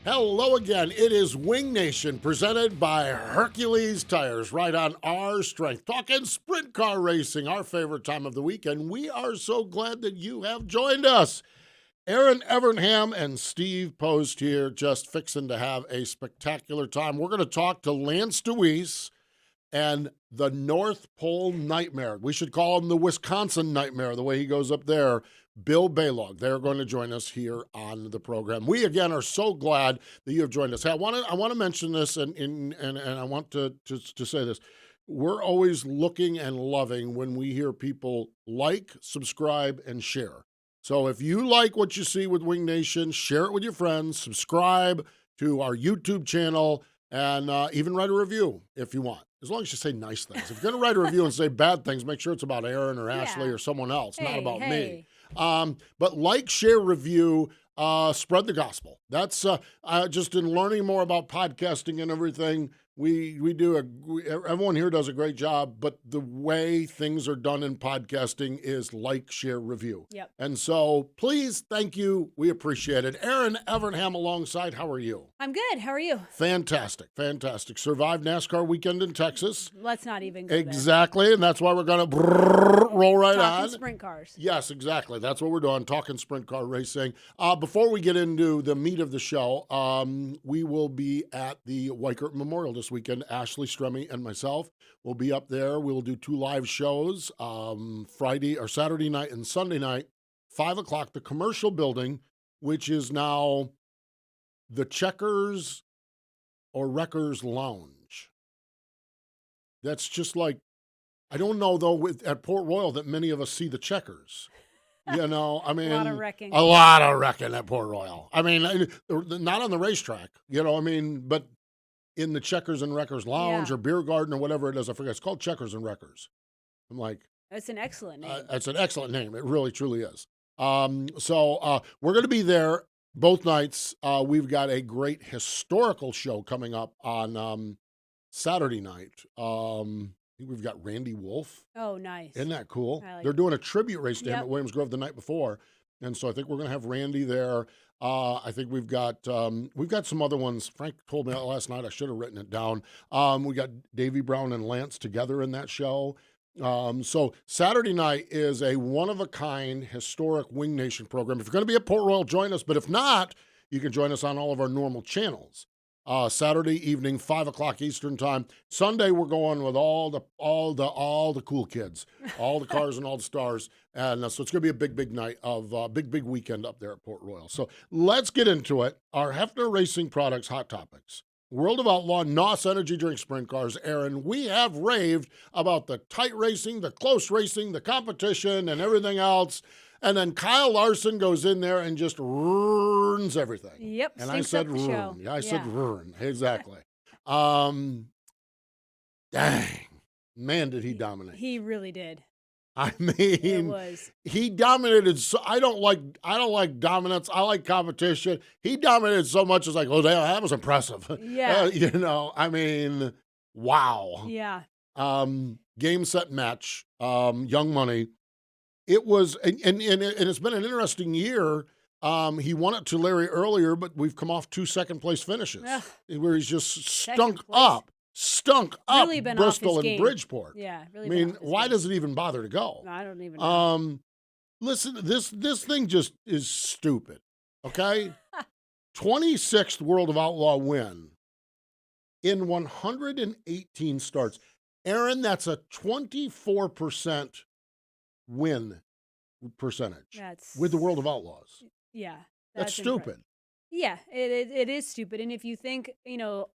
Hello again. It is Wing Nation presented by Hercules Tires, right on our strength. Talking sprint car racing, our favorite time of the week, and we are so glad that you have joined us. Aaron Evernham and Steve Post here, just fixing to have a spectacular time. We're going to talk to Lance Dewease and the North Pole Nightmare. We should call him the Wisconsin Nightmare, the way he goes up there. Bill Balog. They're going to join us here on the program. We, again, are so glad that you have joined us. Hey, I want to mention this, and I want to say this. We're always looking and loving when we hear people like, subscribe, and share. So if you like what you see with Wing Nation, share it with your friends, subscribe to our YouTube channel, and even write a review if you want. As long as you say nice things. If you're going to write a review and say bad things, make sure it's about Aaron or Ashley or someone else, not about me. But like, share, review, spread the gospel. That's just in learning more about podcasting and everything. Everyone here does a great job, but the way things are done in podcasting is like, share, review. Yep. And so please, thank you. We appreciate it. Aaron Evernham alongside. How are you? I'm good. How are you? Fantastic. Survived NASCAR weekend in Texas. Let's not even go Exactly, there. And that's why we're going to roll right Talking on. sprint cars. Yes, exactly. That's what we're doing, talking sprint car racing. Before we get into the meat of the show, we will be at the Weichert Memorial this weekend. Ashley Stremme and myself will be up there. We will do 2 live shows, Friday or Saturday night and Sunday night, 5 o'clock, the commercial building, which is now the Checkers or Wreckers Lounge. That's just like, I don't know, though, at Port Royal that many of us see the Checkers. You know, I mean, a lot of wrecking at Port Royal. I mean, not on the racetrack, but in the Checkers and Wreckers Lounge or Beer Garden or whatever it is. I forget. It's called Checkers and Wreckers. I'm like, that's an excellent name. It's an excellent name. It really, truly is. So we're going to be there both nights. We've got a great historical show coming up on Saturday night. I think we've got Randy Wolf. Oh, nice. Isn't that cool? They're doing a tribute race to him at Williams Grove the night before. And so I think we're going to have Randy there. I think we've got some other ones. Frank told me last night. I should have written it down. We got Davey Brown and Lance together in that show. So Saturday night is a one-of-a-kind historic Wing Nation program. If you're going to be at Port Royal, join us. But if not, you can join us on all of our normal channels. Saturday evening, 5 o'clock Eastern time. Sunday, we're going with all the cool kids, all the cars and all the stars. And so it's going to be a big night of big weekend up there at Port Royal. So let's get into it. Our Hefner Racing Products Hot Topics. World of Outlaw, NOS Energy Drink Sprint Cars. Aaron, we have raved about the tight racing, the close racing, the competition, and everything else. And then Kyle Larson goes in there and just ruins everything. Yep. And I said ruin. Yeah, I said ruin. Exactly. Dang. Man, did he dominate. He really did. I mean, he dominated. So I don't like dominance. I like competition. He dominated so much. It's like, oh, damn, that was impressive. Yeah. I mean, wow. Yeah. Game, set, match. Young Money. It was, and it's been an interesting year. He won it to Larry earlier, but we've come off 2 second-place finishes where he's just stunk up really been Bristol off his and game. Bridgeport. Yeah, really. I mean, why does it even bother to go? I don't even know. Listen, this thing just is stupid. Okay, 26th World of Outlaw win in 118 starts. Aaron, that's a 24% win percentage with the World of Outlaws. Yeah. That's stupid. Yeah, it is stupid. And if you think,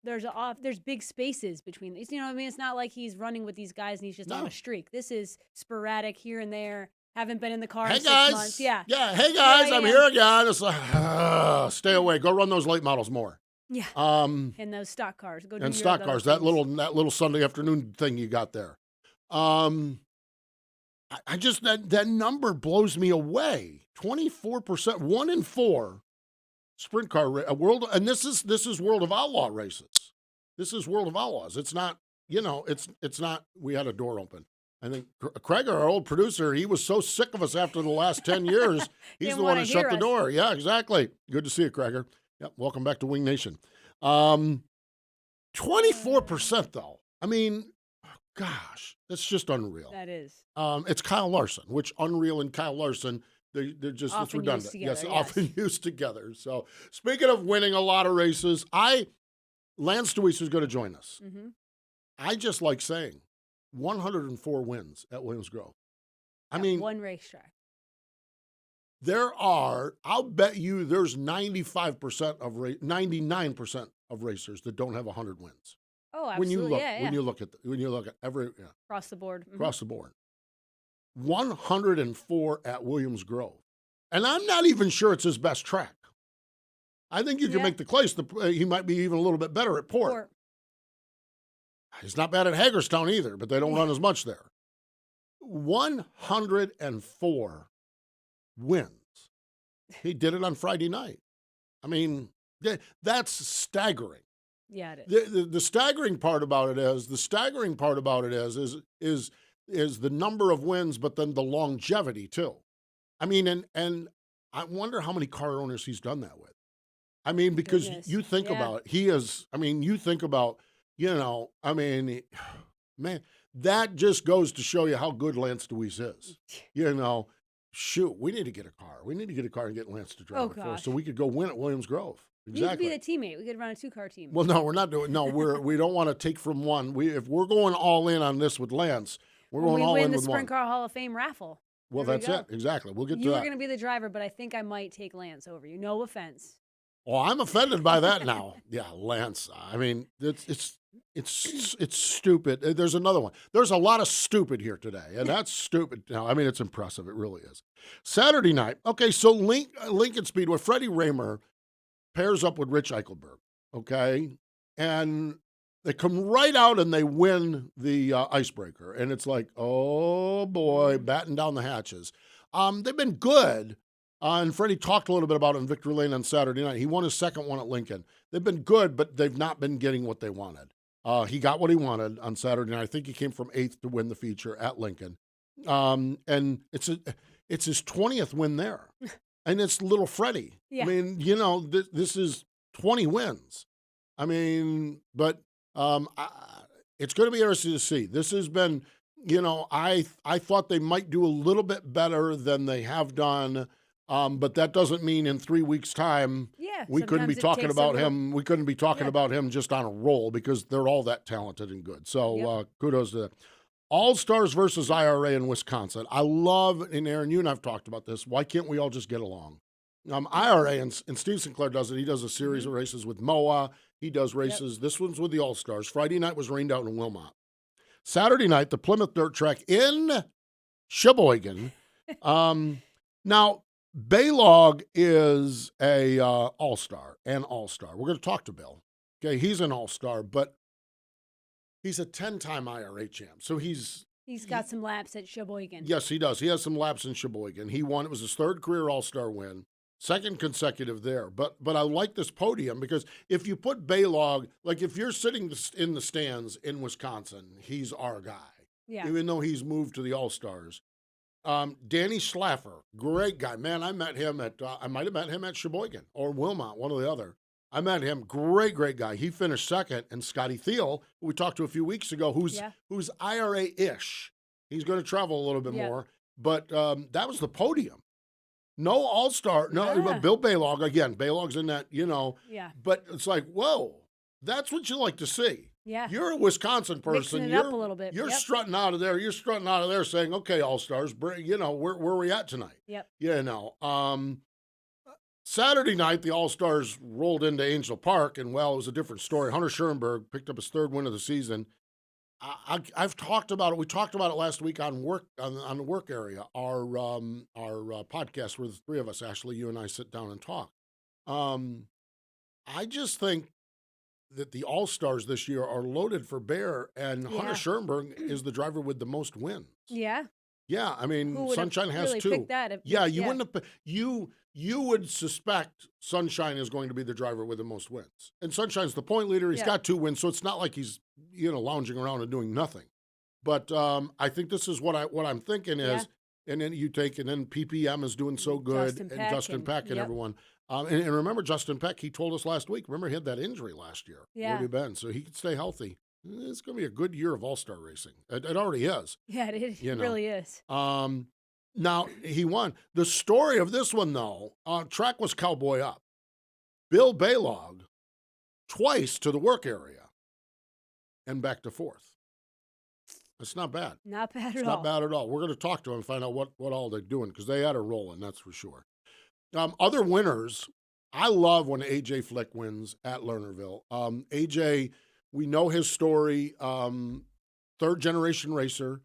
there's big spaces between these, I mean, it's not like he's running with these guys and he's just on a streak. This is sporadic here and there. Haven't been in the car in 6 months. Yeah. Yeah. Hey guys, I'm here again. It's like, stay away. Go run those late models more. Yeah. And those stock cars. Go do and stock cars. That little Sunday afternoon thing you got there. I just that number blows me away. 24%, 1 in 4 sprint car world, and this is World of Outlaw races. This is World of Outlaws. It's not, it's not. We had a door open. I think Craig, our old producer, he was so sick of us after the last 10 years. He's the one who shut the door. Yeah, exactly. Good to see you, Craig. Yep. Welcome back to Wing Nation. 24% though. I mean, gosh, that's just unreal. That is. It's Kyle Larson, which Unreal and Kyle Larson, they're just it's Often redundant. used together, yes, yes. often used together. So speaking of winning a lot of races, Lance Dewease is going to join us. Mm-hmm. I just like saying 104 wins at Williams Grove. I mean, one racetrack. I'll bet you there's 99% of racers that don't have 100 wins. Oh, absolutely. When you look at every across the board. Mm-hmm. Across the board. 104 at Williams Grove. And I'm not even sure it's his best track. I think you can make the case he might be even a little bit better at Port. He's not bad at Hagerstown either, but they don't run as much there. 104 wins. He did it on Friday night. I mean, that's staggering. Yeah, it is. The staggering part about it is the number of wins, but then the longevity too. I mean, and I wonder how many car owners he's done that with. I mean, because you think about it, you think about, man, that just goes to show you how good Lance Dewease is. Shoot, we need to get a car. We need to get a car and get Lance to drive it for us so we could go win at Williams Grove. Exactly. We could be the teammate. We could run a 2-car team. Well, no, we're not doing. No, we don't want to take from one. If we're going all in on this with Lance, we're going all in with one. We win the Sprint Car Hall of Fame raffle. Well, that's it. Exactly. We'll get to that. You were going to be the driver, but I think I might take Lance over you. No offense. Oh, I'm offended by that now. Yeah, Lance. I mean, it's stupid. There's another one. There's a lot of stupid here today, and that's stupid. Now, I mean, it's impressive. It really is. Saturday night. Okay, so Lincoln Speedway, Freddie Rahmer pairs up with Rich Eichelberg, okay? And they come right out and they win the icebreaker. And it's like, oh, boy, batten down the hatches. They've been good. And Freddie talked a little bit about it in Victory Lane on Saturday night. He won his second one at Lincoln. They've been good, but they've not been getting what they wanted. He got what he wanted on Saturday night. I think he came from 8th to win the feature at Lincoln. And it's his 20th win there. And it's little Freddie. Yeah. I mean, this is 20 wins. I mean, but it's going to be interesting to see. This has been, I thought they might do a little bit better than they have done. But that doesn't mean in 3 weeks' time we couldn't be talking about him. We couldn't be talking about him just on a roll because they're all that talented and good. So kudos to that. All-Stars versus IRA in Wisconsin. I love, and Aaron, you and I have talked about this. Why can't we all just get along? IRA, and Steve Sinclair does it. He does a series of races with MOA. He does races. This one's with the All-Stars. Friday night was rained out in Wilmot. Saturday night, the Plymouth Dirt Track in Sheboygan. Now, Balog is a all-star, an all-star. We're going to talk to Bill. Okay, he's an all-star, but he's a 10-time IRA champ. So he's got some laps at Sheboygan. Yes, he does. He has some laps in Sheboygan. He won. It was his third career all-star win, second consecutive there. But I like this podium because if you put Balog, like if you're sitting in the stands in Wisconsin, he's our guy. Yeah. Even though he's moved to the All-Stars. Danny Schlaffer, great guy. Man, I met him I might have met him at Sheboygan or Wilmot, one or the other. I met him. Great guy. He finished second. And Scotty Thiel, who we talked to a few weeks ago, who's IRA-ish. He's going to travel a little bit more. But that was the podium. No all-star. No, Bill Balog. Again, Balog's in that, Yeah. But it's like, whoa, that's what you like to see. Yeah. You're a Wisconsin person. Mixing it up a little bit. You're strutting out of there. You're strutting out of there saying, okay, all-stars, where are we at tonight? Yep. Saturday night, the All-Stars rolled into Angel Park, and, well, it was a different story. Hunter Schoenberg picked up his third win of the season. I've talked about it. We talked about it last week on the work area, our podcast where the three of us, Ashley, you and I sit down and talk. I just think that the All-Stars this year are loaded for bear, and Hunter Schoenberg is the driver with the most wins. Yeah. Yeah, I mean, Sunshine has two. Picked that you wouldn't have. You would suspect Sunshine is going to be the driver with the most wins, and Sunshine's the point leader. He's got 2 wins, so it's not like he's lounging around and doing nothing. But I think this is what I'm thinking is, and then you take, and then PPM is doing so good, Dustin Peck and everyone. And remember, Justin Peck, he told us last week, remember he had that injury last year. Yeah. Where he'd been, so he could stay healthy. It's going to be a good year of all-star racing. It already is. Yeah, it is. You It know. really is. Now, he won. The story of this one, though, track was Cowboy Up. Bill Balog, twice to the work area and back to fourth. That's not bad. Not bad at It's all. not bad at all. We're going to talk to him and find out what all they're doing because they had a rolling, that's for sure. Other winners, I love when A.J. Flick wins at Lernerville. A.J., we know his story, third-generation racer.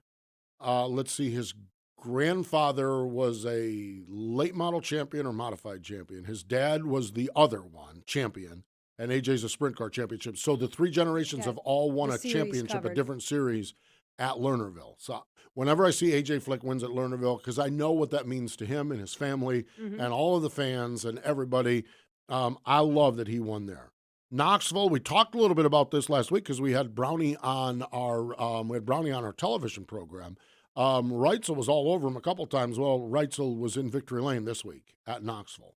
Let's see, his grandfather was a late model champion or modified champion. His dad was the other one, champion, and AJ's a sprint car championship. So the three generations have all won a championship, a different series at Lernerville. So whenever I see AJ Flick wins at Lernerville, because I know what that means to him and his family and all of the fans and everybody, I love that he won there. Knoxville, we talked a little bit about this last week because we had Brownie on our television program. Reitzel was all over him a couple times. Well, Reitzel was in Victory Lane this week at Knoxville.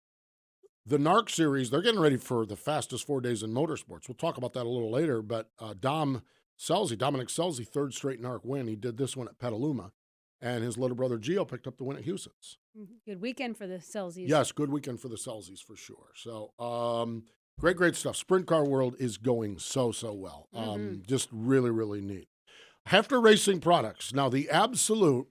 The NARC series, they're getting ready for the fastest 4 days in motorsports. We'll talk about that a little later, but Dominic Scelzi, third straight NARC win. He did this one at Petaluma, and his little brother Gio picked up the win at Houston's. Good weekend for the Celsius. Yes, good weekend for the Celsius for sure. So great stuff. Sprint car world is going so well. Just really, really neat. Hefter Racing Products. Now, the absolute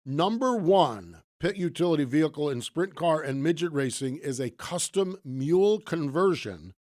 number one pit utility vehicle in sprint car and midget racing is a custom mule conversion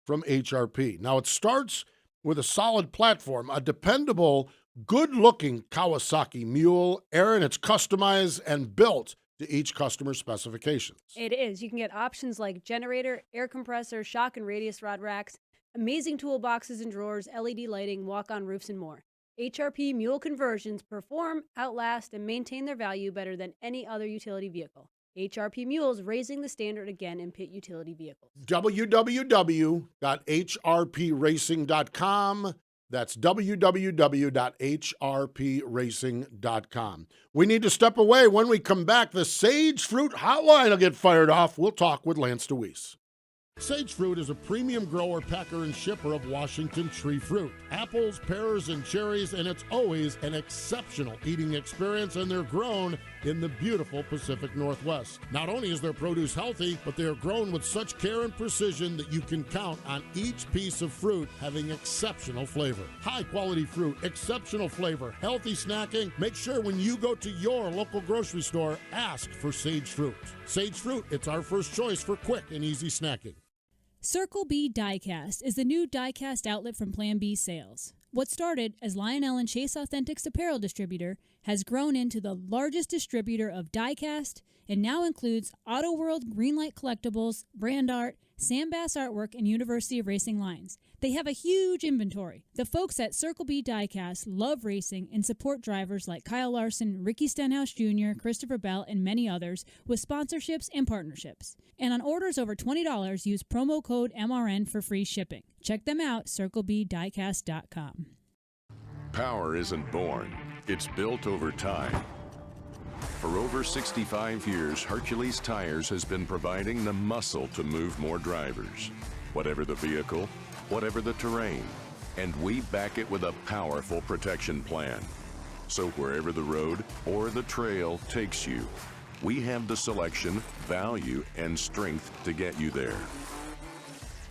from HRP. Now, it starts with a solid platform, a dependable, good-looking Kawasaki mule. Aaron, it's customized and built to each customer's specifications. It is. You can get options like generator, air compressor, shock and radius rod racks, amazing toolboxes and drawers, LED lighting, walk-on roofs, and more. HRP mule conversions perform, outlast, and maintain their value better than any other utility vehicle. HRP Mules raising the standard again in pit utility vehicles. www.hrpracing.com. That's www.hrpracing.com. We need to step away. When we come back, the Sage Fruit Hotline will get fired off. We'll talk with Lance Dewease. Sage Fruit is a premium grower, packer, and shipper of Washington tree fruit. Apples, pears, and cherries, and it's always an exceptional eating experience, and they're grown in the beautiful Pacific Northwest. Not only is their produce healthy, but they are grown with such care and precision that you can count on each piece of fruit having exceptional flavor. High-quality fruit, exceptional flavor, healthy snacking. Make sure when you go to your local grocery store, ask for Sage Fruit. Sage Fruit, it's our first choice for quick and easy snacking. Circle B Diecast is the new diecast outlet from Plan B Sales. What started as Lionel and Chase Authentics apparel distributor has grown into the largest distributor of diecast and now includes Auto World Greenlight Collectibles, Brand Art, Sam Bass Artwork, and University of Racing lines. They have a huge inventory. The folks at Circle B Diecast love racing and support drivers like Kyle Larson, Ricky Stenhouse Jr., Christopher Bell, and many others with sponsorships and partnerships. And on orders over $20, use promo code MRN for free shipping. Check them out, circlebdiecast.com. Power isn't born, it's built over time. For over 65 years, Hercules Tires has been providing the muscle to move more drivers. Whatever the vehicle, whatever the terrain, and we back it with a powerful protection plan. So wherever the road or the trail takes you, we have the selection, value, and strength to get you there.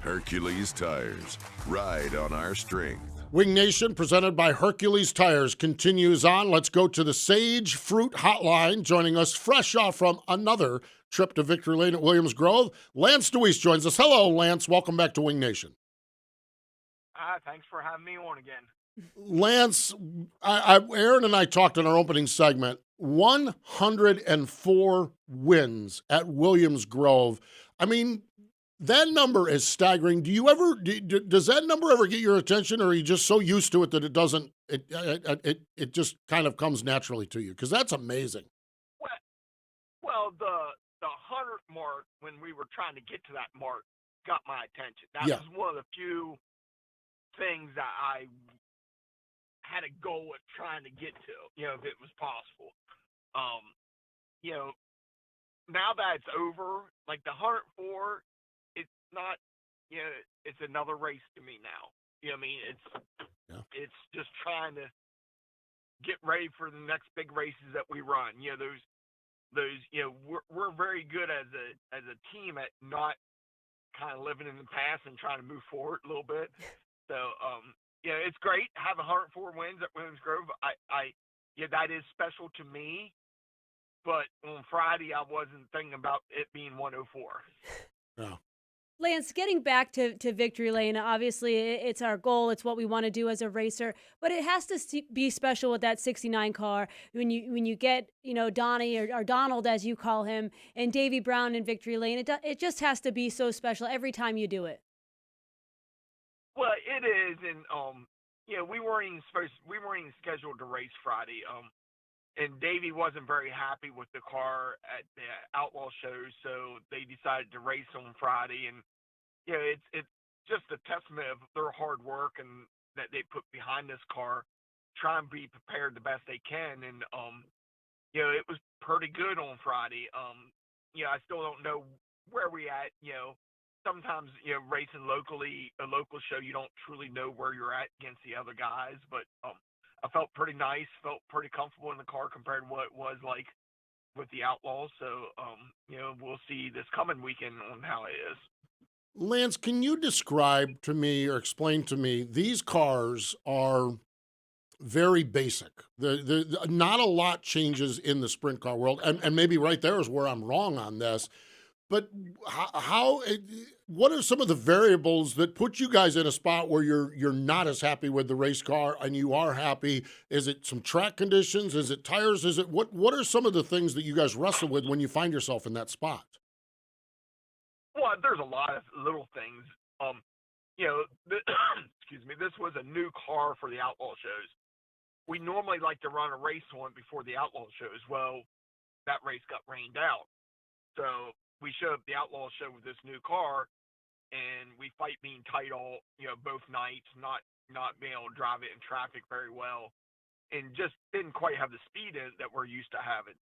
Hercules Tires. Ride on our strength. Wing Nation, presented by Hercules Tires, continues on. Let's go to the Sage Fruit Hotline. Joining us fresh off from another trip to Victory Lane at Williams Grove, Lance Dewease joins us. Hello, Lance. Welcome back to Wing Nation. Thanks for having me on again. Lance, Aaron and I talked in our opening segment, 104 wins at Williams Grove. I mean, that number is staggering. Does that number ever get your attention, or are you just so used to it that it just kind of comes naturally to you? Because that's amazing. Well, the 100 mark, when we were trying to get to that mark, got my attention. That was one of the few things that I had a goal of trying to get to, if it was possible. Now that it's over, like the 104, not, it's another race to me now. You know what I mean? It's just trying to get ready for the next big races that we run. Those we're very good as a team at not kind of living in the past and trying to move forward a little bit. So it's great having 104 wins at Williams Grove. That is special to me. But on Friday, I wasn't thinking about it being 104. Yeah. Lance, getting back to victory lane, obviously it's our goal. It's what we want to do as a racer, but it has to be special with that 69 car. When you get, Donnie or Donald, as you call him, and Davy Brown in victory lane, it just has to be so special every time you do it. Well, it is. And, we weren't even scheduled to race Friday. And Davey wasn't very happy with the car at the Outlaw show, so they decided to race on Friday. And it's just a testament of their hard work and that they put behind this car, try and be prepared the best they can. And it was pretty good on Friday. I still don't know where we at. Sometimes racing locally, a local show, you don't truly know where you're at against the other guys, but I felt pretty nice, felt pretty comfortable in the car compared to what it was like with the Outlaws. So, we'll see this coming weekend on how it is. Lance, can you describe to me or explain to me, these cars are very basic. Not a lot changes in the sprint car world. And maybe right there is where I'm wrong on this. But what are some of the variables that put you guys in a spot where you're not as happy with the race car and you are happy? Is it some track conditions? Is it tires? Is it what are some of the things that you guys wrestle with when you find yourself in that spot? Well, there's a lot of little things. Excuse me. This was a new car for the Outlaw shows. We normally like to run a race on before the Outlaw shows. Well, that race got rained out, so we showed up the Outlaw show with this new car, and we fight being tight all, both nights, not being able to drive it in traffic very well, and just didn't quite have the speed in it that we're used to having.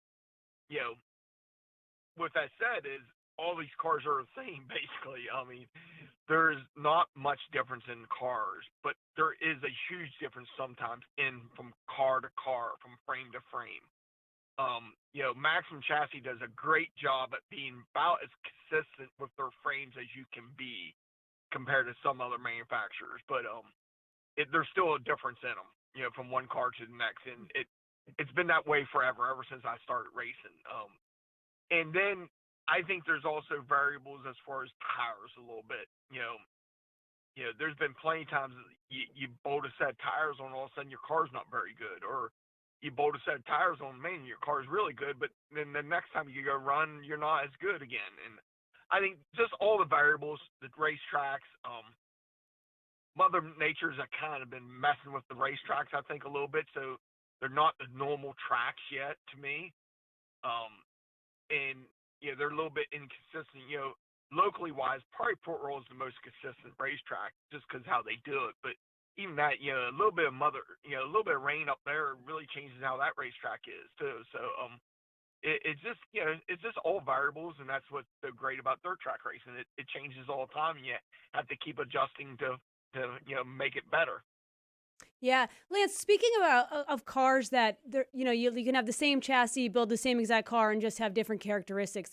With that said, is all these cars are the same, basically. I mean, there's not much difference in cars, but there is a huge difference sometimes from car to car, from frame to frame. Maximum Chassis does a great job at being about as consistent with their frames as you can be compared to some other manufacturers, but there's still a difference in them, from one car to the next, and it's been that way forever, ever since I started racing. And then I think there's also variables as far as tires a little bit. There's been plenty of times you bolt a set of tires on, all of a sudden your car's not very good, or you bolt a set of tires on, man, your car's really good, but then the next time you go run, you're not as good again. And I think just all the variables, the racetracks, Mother Nature's kind of been messing with the racetracks, I think, a little bit, so they're not the normal tracks yet to me. And they're a little bit inconsistent. Locally wise, probably Port Royal is the most consistent racetrack just because how they do it, but even that, a little bit of a little bit of rain up there really changes how that racetrack is too. So, it's just, it's just all variables, and that's what's so great about dirt track racing. It changes all the time, and you have to keep adjusting to make it better. Yeah, Lance. Speaking of cars that you can have the same chassis, build the same exact car, and just have different characteristics.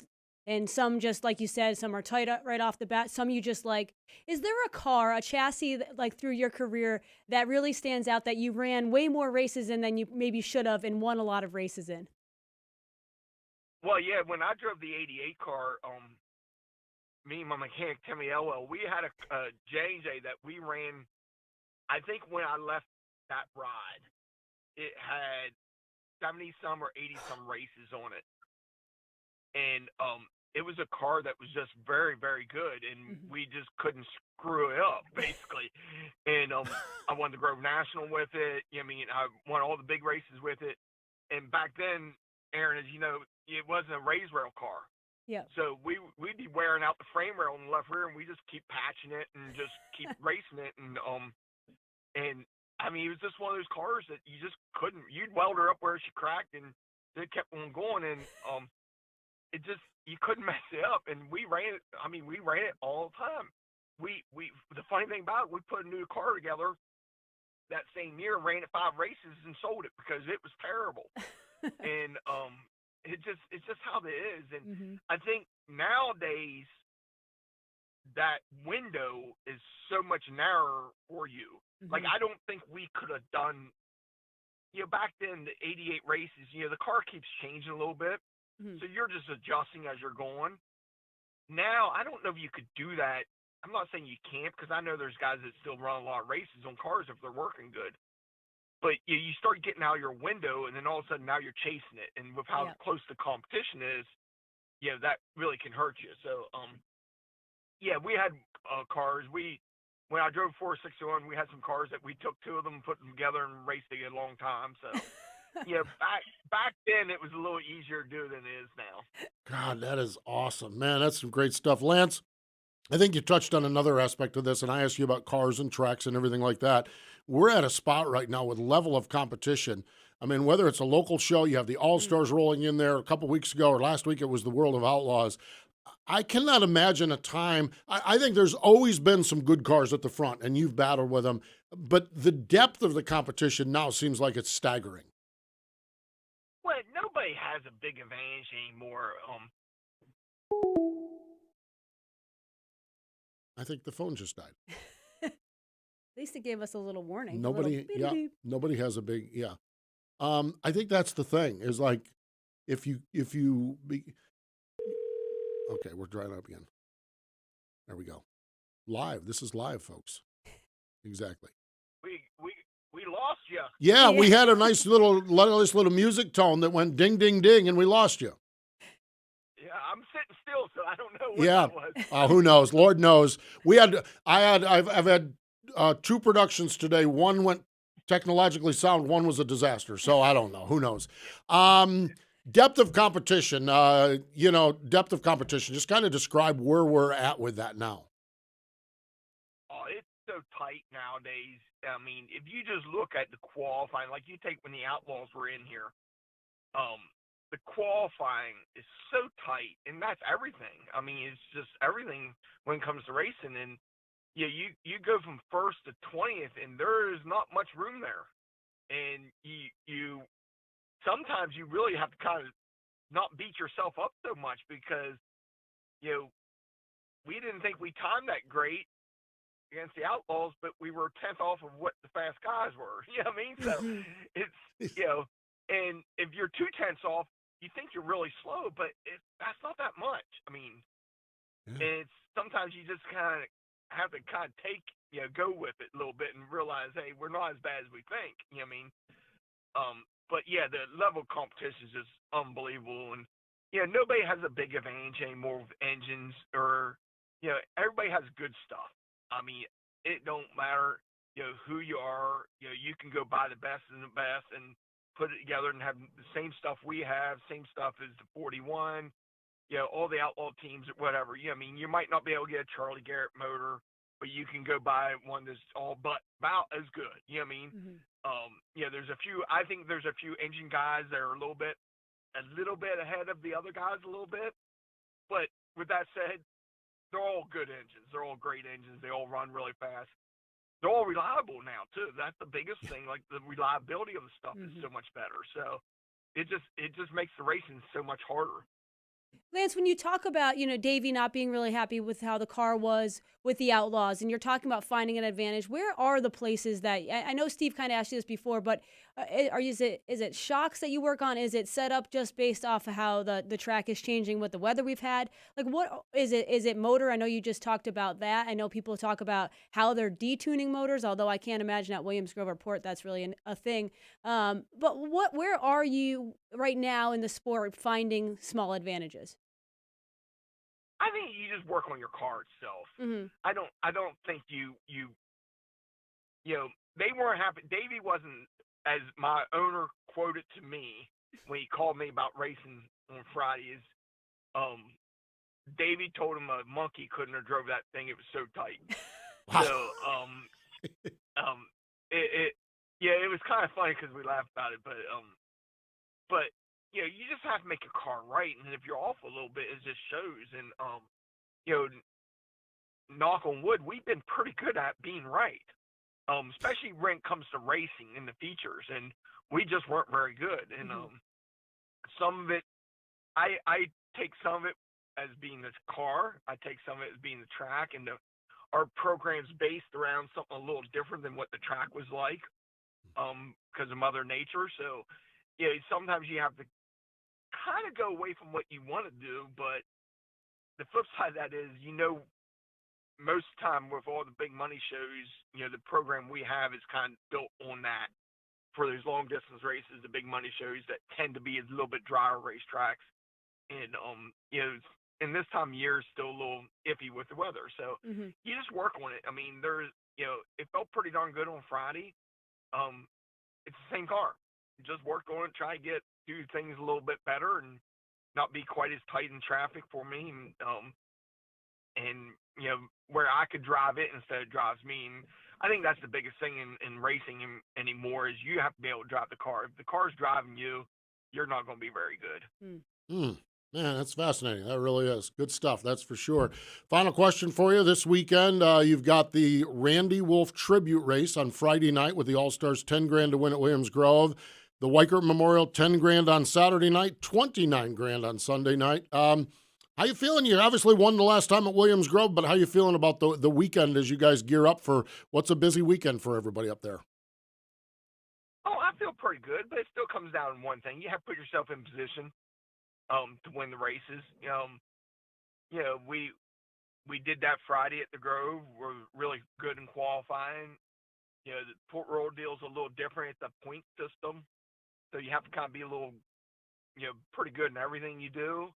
And some, just like you said, some are tight right off the bat. Some you just like. Is there a chassis, like through your career, that really stands out that you ran way more races in than you maybe should have and won a lot of races in? Well, yeah, when I drove the '88 car, me and my mechanic Timmy Elwell, we had a J&J that we ran. I think when I left that ride, it had 70 some or 80 some races on it. And it was a car that was just very, very good, and we just couldn't screw it up, basically. And I won the Grove National with it. I won all the big races with it. And back then, Aaron, as you know, it wasn't a raised rail car. Yeah. So we'd be wearing out the frame rail on the left rear, and we just keep patching it and just keep racing it. And it was just one of those cars that you just couldn't. You'd weld her up where she cracked, and it kept on going. And you couldn't mess it up, and we ran it. I mean, we ran it all the time. We the funny thing about it, we put a new car together that same year, ran it 5 races, and sold it because it was terrible. And it's just how it is. And Mm-hmm. I think nowadays that window is so much narrower for you. Mm-hmm. Like, I don't think we could have done, back then, the 88 races, the car keeps changing a little bit. Mm-hmm. So you're just adjusting as you're going. Now, I don't know if you could do that. I'm not saying you can't, because I know there's guys that still run a lot of races on cars if they're working good. But you start getting out of your window, and then all of a sudden now you're chasing it. And with how close the competition is, that really can hurt you. So, we had cars. When I drove 461, we had some cars that we took 2 of them, put them together, and raced a long time. So, back then it was a little easier to do than it is now. God, that is awesome, man. That's some great stuff, Lance. I think you touched on another aspect of this, and I asked you about cars and tracks and everything like that. We're at a spot right now with level of competition. I mean, whether it's a local show, you have the All-Stars rolling in there. A couple weeks ago or last week, it was the World of Outlaws. I cannot imagine a time. I think there's always been some good cars at the front, and you've battled with them. But the depth of the competition now seems like it's staggering. Well, nobody has a big advantage anymore. I think the phone just died. At least it gave us a little warning. Nobody has a big, I think that's the thing is like, if you okay, we're drying up again. There we go. Live. This is live, folks. Exactly. We lost you. Yeah, we had a nice little music tone that went ding, ding, ding, and we lost you. Yeah, I'm sitting still, so I don't know what that was. Who knows? Lord knows. I've had 2 productions today. One went technologically sound. One was a disaster. So I don't know. Who knows? Depth of competition. Depth of competition. Just kind of describe where we're at with that now. Oh, it's so tight nowadays. I mean, if you just look at the qualifying, like you take when the Outlaws were in here, the qualifying is so tight, and that's everything. I mean, it's just everything when it comes to racing. And you go from 1st to 20th, and there is not much room there. And you sometimes you really have to kind of not beat yourself up so much because we didn't think we timed that great against the Outlaws, but we were 10th off of what the fast guys were. You know what I mean? So it's and if you're 2 tenths off, you think you're really slow, but that's not that much. I mean, it's sometimes you just kind of have to go with it a little bit and realize, hey, we're not as bad as we think. You know what I mean? But the level of competition is just unbelievable, and nobody has a big advantage anymore with engines or everybody has good stuff. I mean, it don't matter who you are. You can go buy the best and the best and put it together and have the same stuff we have, same stuff as the 41, all the Outlaw teams or whatever. I mean, you might not be able to get a Charlie Garrett motor, but you can go buy one that's all but about as good. You know what I mean? Mm-hmm. I think there's a few engine guys that are a little bit ahead of the other guys a little bit. But with that said, they're all good engines. They're all great engines. They all run really fast. They're all reliable now too. That's the biggest thing. Like the reliability of the stuff is so much better. So it just makes the racing so much harder. Lance, when you talk about, Davey not being really happy with how the car was with the Outlaws, and you're talking about finding an advantage, where are the places that, I know Steve kind of asked you this before, but is it shocks that you work on? Is it set up just based off of how the track is changing with the weather we've had? Like, what is it? Is it motor? I know you just talked about that. I know people talk about how they're detuning motors, although I can't imagine at Williams Grove Port that's really a thing. But where are you right now in the sport finding small advantages? I think you just work on your car itself. Mm-hmm. I don't think you they weren't happy. Davey wasn't, as my owner quoted to me when he called me about racing on Fridays. Davey told him a monkey couldn't have drove that thing. It was so tight. So it was kind of funny because we laughed about it, but you just have to make your car right, and if you're off a little bit, it just shows. And you know, knock on wood, we've been pretty good at being right, especially when it comes to racing and the features, and we just weren't very good. And some of it, I take some of it as being the car, I take some of it as being the track, and our program's based around something a little different than what the track was like, because of Mother Nature. So, sometimes you have to kind of go away from what you want to do, but the flip side of that is, most of the time with all the big money shows, the program we have is kind of built on that. For those long distance races, the big money shows that tend to be a little bit drier racetracks, and and this time of year is still a little iffy with the weather, so you just work on it. I mean, it felt pretty darn good on Friday. It's the same car. You just worked on it, try to do things a little bit better and not be quite as tight in traffic for me, and where I could drive it instead of drives me. And I think that's the biggest thing in racing anymore is you have to be able to drive the car. If the car's driving you, you're not going to be very good. Man, that's fascinating. That really is. Good stuff, that's for sure. Final question for you. This weekend, you've got the Randy Wolf Tribute Race on Friday night with the All-Stars, $10,000 to win at Williams Grove. The Weichert Memorial, $10,000 on Saturday night, $29,000 on Sunday night. How you feeling? You obviously won the last time at Williams Grove, but how you feeling about the weekend as you guys gear up for what's a busy weekend for everybody up there? Oh, I feel pretty good, but it still comes down to one thing. You have to put yourself in position to win the races. We did that Friday at the Grove. We're really good in qualifying. The Port Royal deal is a little different. It's a point system, so you have to kind of be a little, pretty good in everything you do.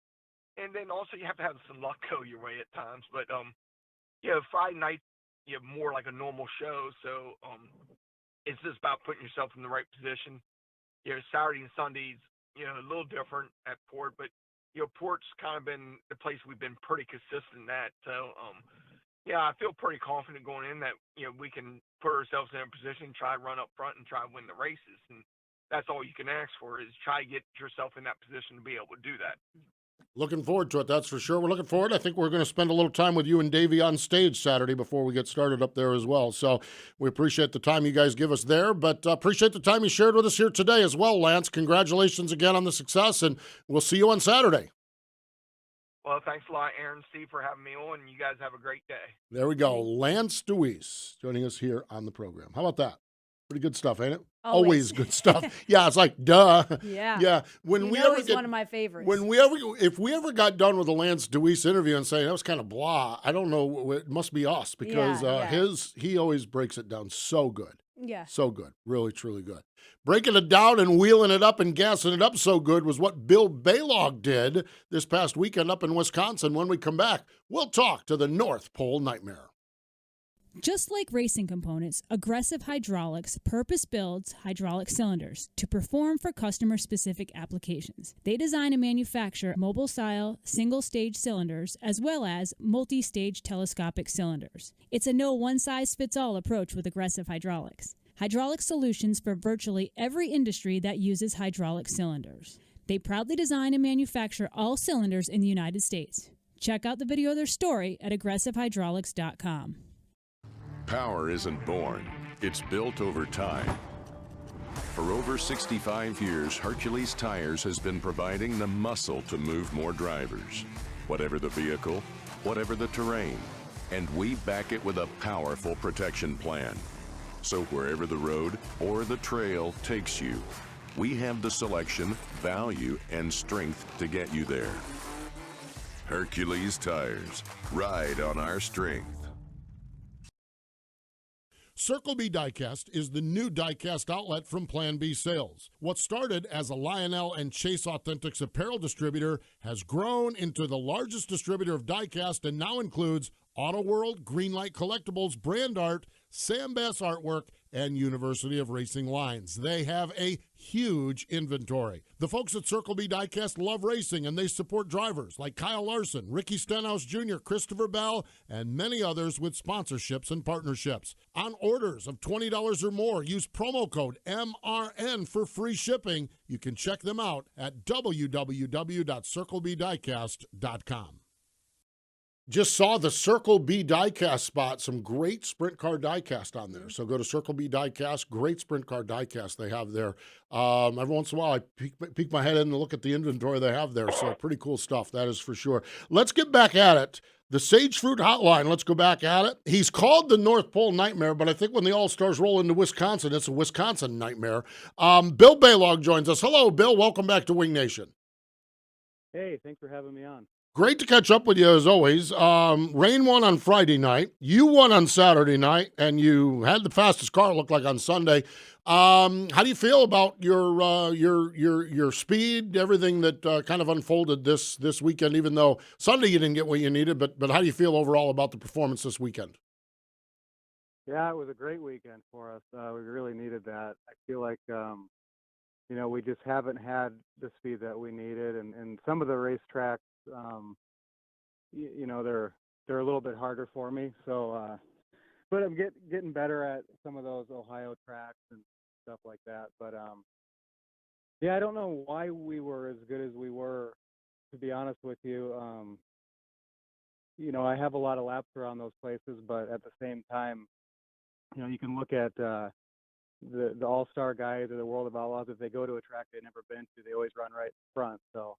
And then also you have to have some luck go your way at times. But, Friday night, more like a normal show. So it's just about putting yourself in the right position. Saturday and Sundays, a little different at Port. But, Port's kind of been the place we've been pretty consistent at. So, I feel pretty confident going in that, we can put ourselves in a position, try to run up front and try to win the races. And that's all you can ask for is try to get yourself in that position to be able to do that. Looking forward to it, that's for sure. We're looking forward. I think we're going to spend a little time with you and Davey on stage Saturday before we get started up there as well. So we appreciate the time you guys give us there, but appreciate the time you shared with us here today as well, Lance. Congratulations again on the success, and we'll see you on Saturday. Well, thanks a lot, Aaron and Steve, for having me on, and you guys have a great day. There we go. Lance Dewease joining us here on the program. How about that? Pretty good stuff, ain't it? Always good stuff. Yeah, it's like, duh. Yeah. Yeah. He's one of my favorites. If we ever got done with the Lance Dewease interview and saying that was kind of blah, I don't know. It must be us because he always breaks it down so good. Yeah. So good. Really, truly good. Breaking it down and wheeling it up and gassing it up so good was what Bill Balog did this past weekend up in Wisconsin. When we come back, we'll talk to the North Pole Nightmare. Just like racing components, Aggressive Hydraulics purpose-builds hydraulic cylinders to perform for customer-specific applications. They design and manufacture mobile-style, single-stage cylinders as well as multi-stage telescopic cylinders. It's a no one-size-fits-all approach with Aggressive Hydraulics. Hydraulic solutions for virtually every industry that uses hydraulic cylinders. They proudly design and manufacture all cylinders in the United States. Check out the video of their story at aggressivehydraulics.com. Power isn't born, it's built over time. For over 65 years, Hercules Tires has been providing the muscle to move more drivers. Whatever the vehicle, whatever the terrain. And we back it with a powerful protection plan. So wherever the road or the trail takes you, we have the selection, value, and strength to get you there. Hercules Tires. Ride on our strength. Circle B Diecast is the new diecast outlet from Plan B Sales. What started as a Lionel and Chase Authentics apparel distributor has grown into the largest distributor of diecast and now includes Auto World, Greenlight Collectibles, Brand Art, Sam Bass Artwork, and University of Racing lines. They have a huge inventory. The folks at Circle B Diecast love racing, and they support drivers like Kyle Larson, Ricky Stenhouse Jr., Christopher Bell, and many others with sponsorships and partnerships. On orders of $20 or more, use promo code MRN for free shipping. You can check them out at www.circlebdiecast.com. Just saw the Circle B Diecast spot, some great sprint car diecast on there. So go to Circle B Diecast, great sprint car diecast they have there. Every once in a while, I peek my head in and look at the inventory they have there. So pretty cool stuff, that is for sure. Let's get back at it. The Sage Fruit Hotline, let's go back at it. He's called the North Pole Nightmare, but I think when the All-Stars roll into Wisconsin, it's a Wisconsin nightmare. Bill Balog joins us. Hello, Bill. Welcome back to Wing Nation. Hey, thanks for having me on. Great to catch up with you as always. Rain won on Friday night. You won on Saturday night, and you had the fastest car, it looked like, on Sunday. How do you feel about your speed, everything that kind of unfolded this weekend? Even though Sunday you didn't get what you needed, but how do you feel overall about the performance this weekend? Yeah, it was a great weekend for us. We really needed that. I feel like we just haven't had the speed that we needed, and some of the racetracks. They're a little bit harder for me. So, but I'm getting better at some of those Ohio tracks and stuff like that. But I don't know why we were as good as we were. To be honest with you, I have a lot of laps around those places, but at the same time, you can look at the All-Star guys or the World of Outlaws. If they go to a track they've never been to, they always run right in front. So.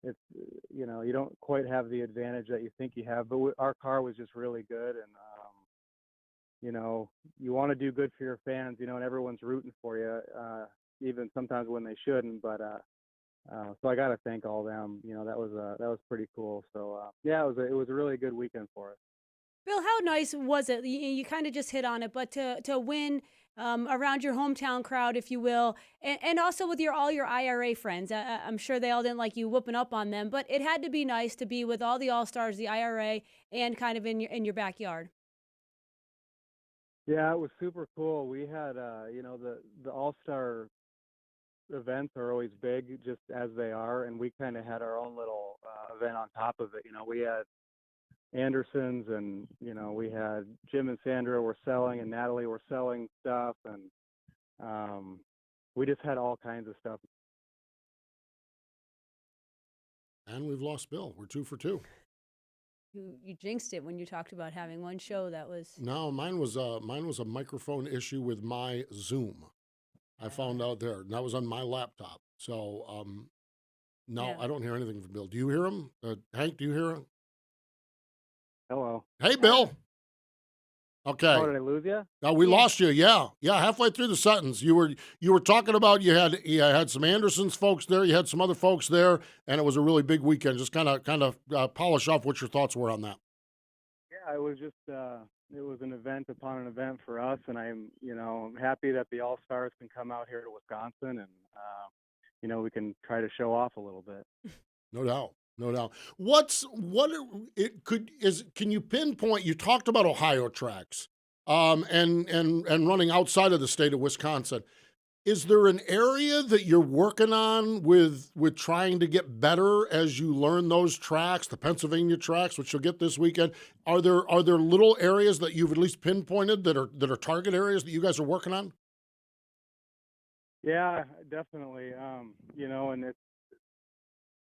It's you don't quite have the advantage that you think you have, but our car was just really good, and you want to do good for your fans, and everyone's rooting for you, even sometimes when they shouldn't. But so I got to thank all them. That was pretty cool. So it was a really good weekend for us. Bill, how nice was it? You kind of just hit on it, but to win around your hometown crowd, if you will, and also with all your IRA friends. I'm sure they all didn't like you whooping up on them, but it had to be nice to be with all the All-Stars, the IRA, and kind of in your backyard. Yeah, it was super cool. We had the All-Star events are always big, just as they are, and we kind of had our own little event on top of it. We had Andersons, and we had Jim and Sandra were selling, and Natalie were selling stuff, and we just had all kinds of stuff. And we've lost Bill. We're 2 for 2. You jinxed it when you talked about having one show that was. No, mine was a microphone issue with my Zoom. I found out there, and that was on my laptop. So no, yeah. I don't hear anything from Bill. Do you hear him? Hank, do you hear him? Hello. Hey, Bill. Okay. Oh, did I lose you? No, we lost you. Yeah. Halfway through the sentence, you were talking about you had some Andersons folks there, you had some other folks there, and it was a really big weekend. Just kind of polish off what your thoughts were on that. Yeah, it was just it was an event upon an event for us, and I'm happy that the All-Stars can come out here to Wisconsin, and we can try to show off a little bit. No doubt. No doubt. Can you pinpoint? You talked about Ohio tracks, and running outside of the state of Wisconsin. Is there an area that you're working on with trying to get better as you learn those tracks, the Pennsylvania tracks, which you'll get this weekend? Are there little areas that you've at least pinpointed that are target areas that you guys are working on? Yeah, definitely. And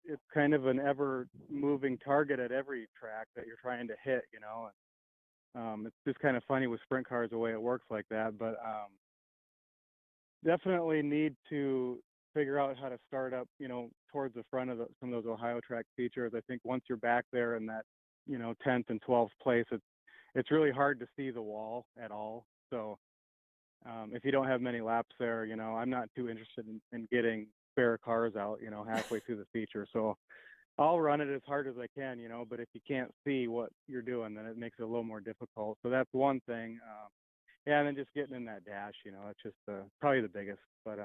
it's kind of an ever-moving target at every track that you're trying to hit, it's just kind of funny with sprint cars the way it works like that, but definitely need to figure out how to start up, towards the front of some of those Ohio track features. I think once you're back there in that, 10th and 12th place, it's really hard to see the wall at all. So if you don't have many laps there, I'm not too interested in getting spare cars out, halfway through the feature. So I'll run it as hard as I can, but if you can't see what you're doing, then it makes it a little more difficult. So that's one thing. And then just getting in that dash, it's just probably the biggest. But,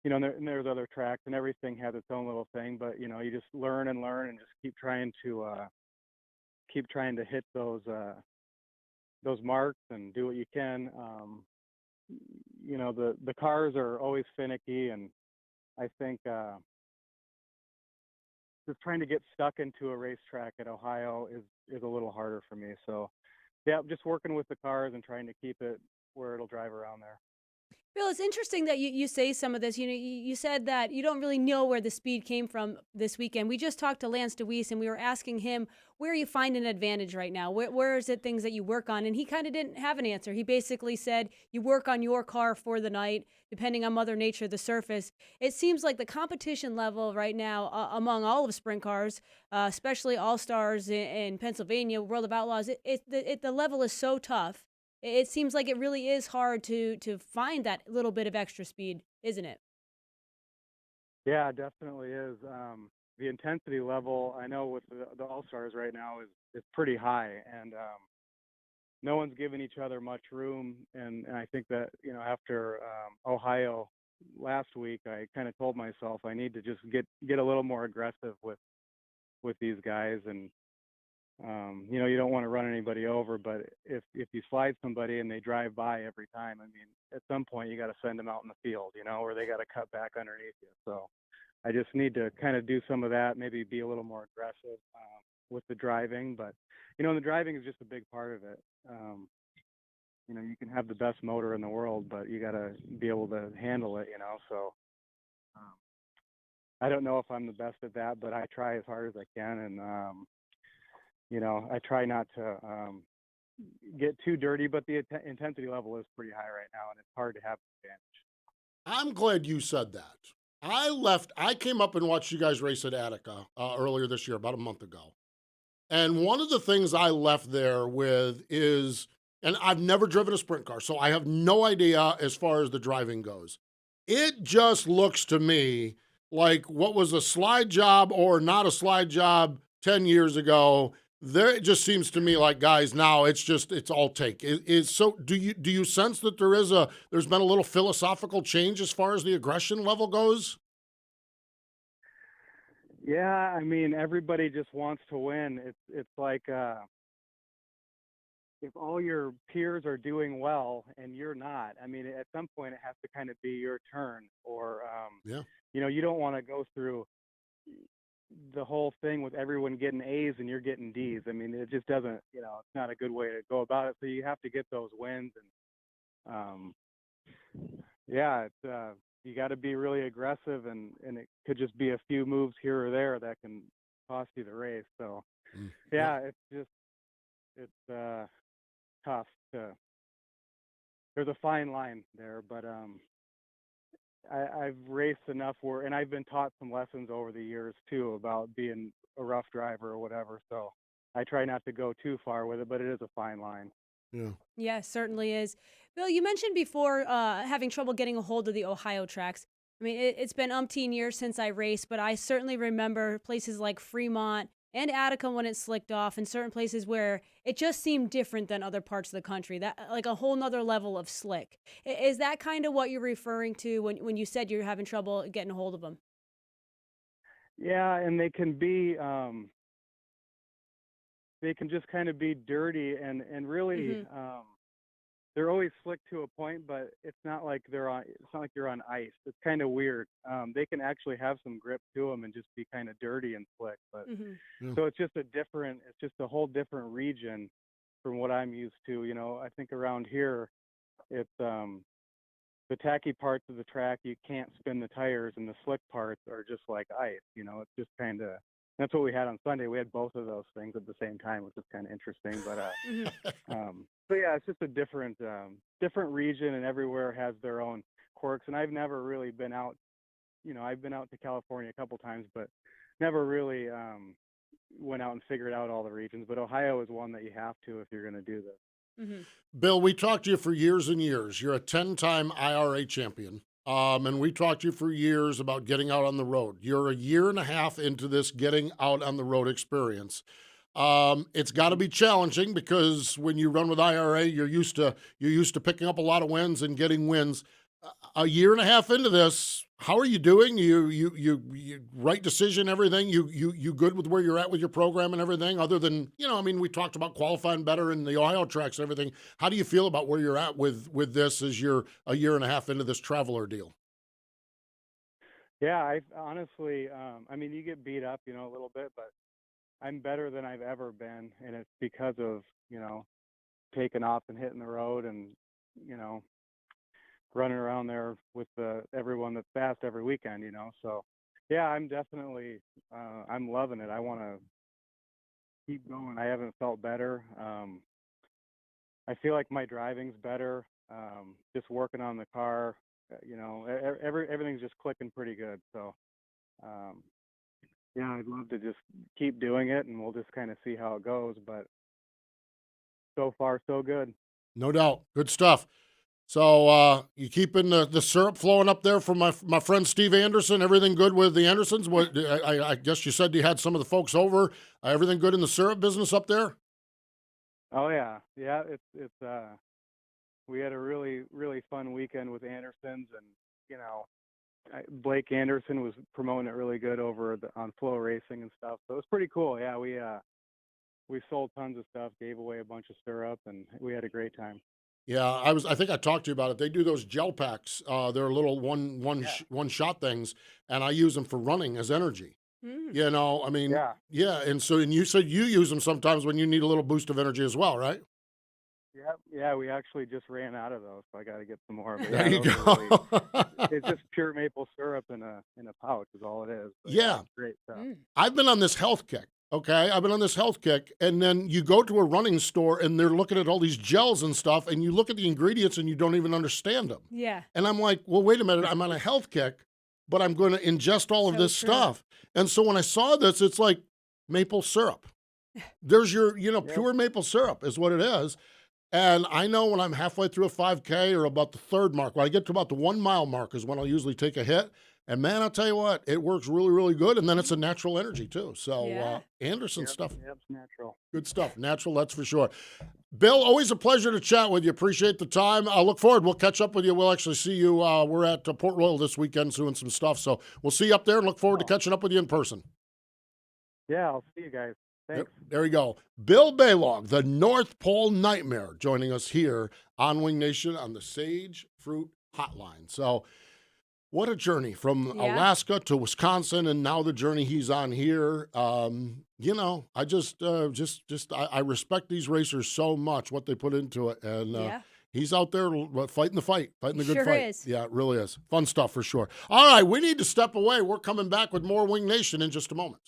and there's other tracks, and everything has its own little thing. But, you just learn and just keep trying to hit those those marks and do what you can. The cars are always finicky, and I think just trying to get stuck into a racetrack at Ohio is a little harder for me. So, yeah, just working with the cars and trying to keep it where it'll drive around there. Bill, it's interesting that you say some of this. You said that you don't really know where the speed came from this weekend. We just talked to Lance Dewease, and we were asking him, where you find an advantage right now? Where is it things that you work on? And he kind of didn't have an answer. He basically said, you work on your car for the night, depending on Mother Nature, the surface. It seems like the competition level right now among all of sprint cars, especially All-Stars in Pennsylvania, World of Outlaws, the level is so tough. It seems like it really is hard to find that little bit of extra speed, isn't it? Yeah, it definitely is. The intensity level, I know with the All-Stars right now is pretty high, and no one's giving each other much room. And I think that, after Ohio last week, I kind of told myself I need to just get a little more aggressive with these guys. And you don't want to run anybody over, but if you slide somebody and they drive by every time, I mean, at some point you got to send them out in the field, or they got to cut back underneath you. So I just need to kind of do some of that, maybe be a little more aggressive with the driving. But, the driving is just a big part of it. You can have the best motor in the world, but you got to be able to handle it, So I don't know if I'm the best at that, but I try as hard as I can. And, I try not to get too dirty, but the intensity level is pretty high right now, and it's hard to have an advantage. I'm glad you said that. I came up and watched you guys race at Attica earlier this year, about a month ago. And one of the things I left there with is, and I've never driven a sprint car, so I have no idea as far as the driving goes. It just looks to me like what was a slide job or not a slide job 10 years ago. It just seems to me like, guys, now it's all take. So do you sense that there's been a little philosophical change as far as the aggression level goes? Yeah, I mean, everybody just wants to win. It's like if all your peers are doing well and you're not, I mean, at some point it has to kind of be your turn, or you don't want to go through the whole thing with everyone getting A's and you're getting D's. I mean, it just doesn't, it's not a good way to go about it. So you have to get those wins, and you got to be really aggressive, and it could just be a few moves here or there that can cost you the race. So it's tough there's a fine line there, but I've raced enough and I've been taught some lessons over the years too about being a rough driver or whatever. So I try not to go too far with it, but it is a fine line. Yeah, certainly is. Bill, you mentioned before having trouble getting a hold of the Ohio tracks. I mean, it's been umpteen years since I raced, but I certainly remember places like Fremont and Attica when it slicked off, and certain places where it just seemed different than other parts of the country, that like a whole nother level of slick. Is that kind of what you're referring to when you said you're having trouble getting a hold of them? Yeah, and they can be they can just kind of be dirty and really they're always slick to a point, but it's not like you're on ice. It's kind of weird. They can actually have some grip to them and just be kind of dirty and slick, but so it's just a whole different region from what I'm used to. I think around here it's the tacky parts of the track, you can't spin the tires, and the slick parts are just like ice. It's just kind of, that's what we had on Sunday. We had both of those things at the same time, which is kind of interesting. But so yeah, it's just a different region, and everywhere has their own quirks. And I've never really been out. I've been out to California a couple times, but never really went out and figured out all the regions. But Ohio is one that you have to if you're going to do this. Bill, we talked to you for years and years. You're a 10-time IRA champion. And we talked to you for years about getting out on the road. You're a year and a half into this getting out on the road experience. It's got to be challenging because when you run with IRA, you're used to picking up a lot of wins and getting wins. a year and a half into this, how are you doing? You right decision, everything. You good with where you're at with your program and everything? Other than, I mean, we talked about qualifying better in the Ohio tracks and everything. How do you feel about where you're at with this as you're a year and a half into this traveler deal? Yeah, I honestly, I mean, you get beat up, a little bit, but I'm better than I've ever been, and it's because of, taking off and hitting the road and, you know, running around there with everyone that's fast every weekend, So, yeah, I'm definitely, I'm loving it. I want to keep going. I haven't felt better. I feel like my driving's better. Just working on the car, everything's just clicking pretty good. So, yeah, I'd love to just keep doing it, and we'll just kind of see how it goes. But so far, so good. No doubt. Good stuff. So you keeping the syrup flowing up there from my friend Steve Anderson? Everything good with the Andersons? What I guess you said you had some of the folks over. Everything good in the syrup business up there? Oh yeah, yeah. It's we had a really really fun weekend with Andersons, and Blake Anderson was promoting it really good over on Flow Racing and stuff. So it was pretty cool. Yeah, we sold tons of stuff, gave away a bunch of syrup, and we had a great time. Yeah, I think I talked to you about it. They do those gel packs. They're little one shot things, and I use them for running as energy. I mean, yeah. And you said you use them sometimes when you need a little boost of energy as well, right? Yeah. We actually just ran out of those, so I got to get some more. But There you go. It's just pure maple syrup in a pouch is all it is. But Yeah. it's great stuff. I've been on this health kick. Okay, I've been on this health kick, and then you go to a running store and they're looking at all these gels and stuff, and you look at the ingredients and you don't even understand them. Yeah. And I'm like, well, wait a minute, I'm on a health kick, but I'm going to ingest all of this stuff. And so when I saw this, it's like maple syrup. There's your, pure maple syrup is what it is. And I know when I'm halfway through a 5K or about the third mark, when I get to about the 1 mile mark is when I'll usually take a hit. And man, I'll tell you what, it works really, really good. And then it's a natural energy too. So Anderson stuff. Yep, it's natural. Good stuff. Natural, that's for sure. Bill, always a pleasure to chat with you. Appreciate the time. I look forward. We'll catch up with you. We'll actually see you. We're at Port Royal this weekend doing some stuff. So we'll see you up there and look forward to catching up with you in person. Yeah, I'll see you guys. Thanks. There you go. Bill Balog, the North Pole Nightmare, joining us here on Wing Nation on the Sage Fruit Hotline. So what a journey from Alaska to Wisconsin, and now the journey he's on here. I just I respect these racers so much, what they put into it, and he's out there fighting the fight, fighting the good fight. Is. Yeah, it really is. Fun stuff for sure. All right, we need to step away. We're coming back with more Wing Nation in just a moment.